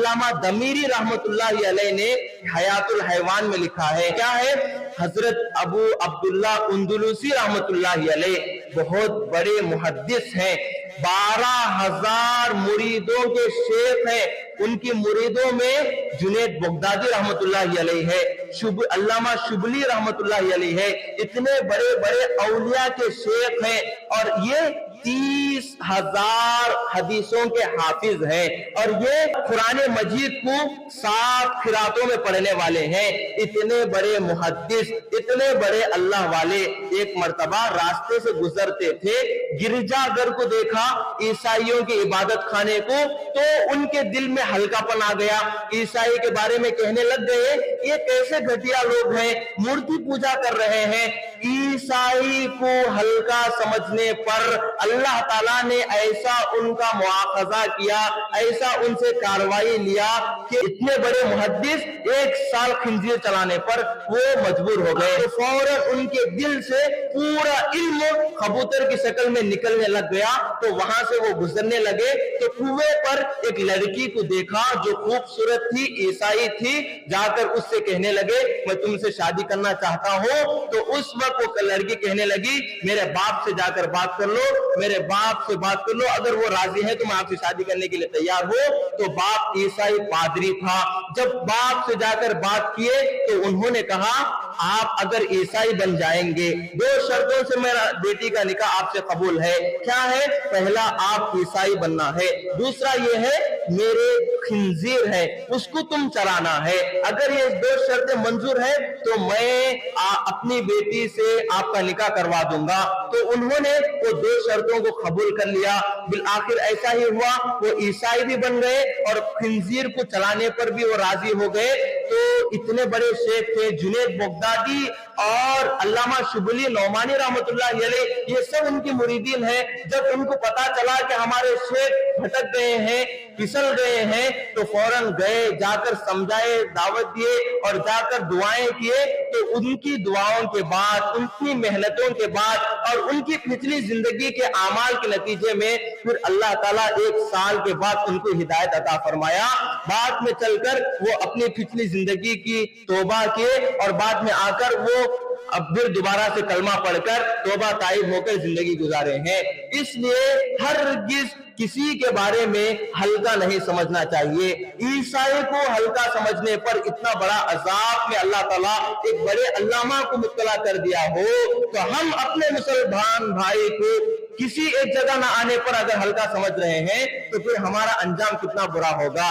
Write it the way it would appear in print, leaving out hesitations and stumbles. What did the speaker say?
अल्लामा दमीरी रहमतुल्लाहि अलैह ने हयातुल हैवान में लिखा है। क्या है? हजरत अबू अब्दुल्ला अंदलुसी रहमतुल्लाहि अलैह बहुत बड़े मुहद्दिस हैं, 12,000 मुरीदों के शेख हैं। उनकी मुरीदों में जुनैद बगदादी रहमतुल्लाहि अलैह है, अल्लामा शुबली रहमतुल्लाहि अलैह है। इतने बड़े बड़े औलिया के शेख हैं और ये 30,000 हदीसों के हाफिज हैं और ये कुरान मजीद को 7 खिरातों में पढ़ने वाले हैं। इतने बड़े मुहद्दिस, इतने बड़े अल्लाह वाले एक मर्तबा रास्ते से गुजरते थे, गिरजाघर को देखा, ईसाइयों के इबादत खाने को, तो उनके दिल में हल्कापन आ गया। ईसाई के बारे में कहने लग गए, ये कैसे घटिया लोग हैं, मूर्ति पूजा कर रहे हैं। ईसाई को हल्का समझने पर अल्लाह ताला ने ऐसा उनका मुआखजा किया, ऐसा उनसे कार्रवाई लिया कि इतने बड़े मुहद्दिस 1 साल खिंजीर चलाने पर वो मजबूर हो गए। तो फौरन उनके दिल से पूरा इल्म कबूतर की शक्ल में निकलने लग गया। तो वहां से वो गुजरने लगे तो कुएं पर एक लड़की को देखा जो खूबसूरत थी, ईसाई थी। जाकर उससे कहने लगे, मैं तुमसे शादी करना चाहता हूं। तो उस वक्त वो लड़की कहने लगी, मेरे बाप से जाकर बात कर लो, मेरे बाप से बात कर लो, अगर वो राजी है तो मैं आपसे शादी करने के लिए तैयार हूं। तो बाप ईसाई पादरी था। जब बाप से जाकर बात किए तो उन्होंने कहा, आप अगर ईसाई बन जाएंगे 2 शर्तों से मेरा बेटी का निकाह आपसे कबूल है। क्या है? पहला, आप ईसाई बनना है, दूसरा ये है मेरे खिंजीर है उसको तुम चलाना है। अगर ये 2 शर्तें मंजूर है तो मैं अपनी बेटी से आपका निकाह करवा दूंगा। तो उन्होंने वो 2 शर्तों को कबूल कर लिया। बिल आखिर ऐसा ही हुआ, वो ईसाई भी बन गए और खिंजीर को चलाने पर भी वो राजी हो गए। तो इतने बड़े शेख थे जुनैद बगदादी और अल्लामा शुबली नौमानी रहमतुल्लाहि अलैह, ये सब उनकी मुरीदीन हैं। जब उनको पता चला कि हमारे शेख भटक गए हैं, फिसल गए हैं, तो फौरन गए, जाकर समझाए, दावत दिए और जाकर दुआएं किए। तो उनकी दुआओं के बाद, उनकी मेहनतों के बाद और उनकी पिछली जिंदगी के आमाल के नतीजे में फिर अल्लाह ताला 1 साल के बाद उनको हिदायत अता फरमाया। बाद में चलकर वो अपनी पिछली जिंदगी की तौबा किए और बाद में आकर वो अब फिर दोबारा से कलमा पढ़कर तौबा ताइब होकर जिंदगी गुजारे हैं। इसलिए हरगिज किसी के बारे में हल्का नहीं समझना चाहिए। ईसाई को हल्का समझने पर इतना बड़ा अजाब में अल्लाह ताला एक बड़े अल्लामा को मुब्तला कर दिया हो, तो हम अपने मुसलमान भाई को किसी एक जगह न आने पर अगर हल्का समझ रहे हैं तो फिर हमारा अंजाम कितना बुरा होगा।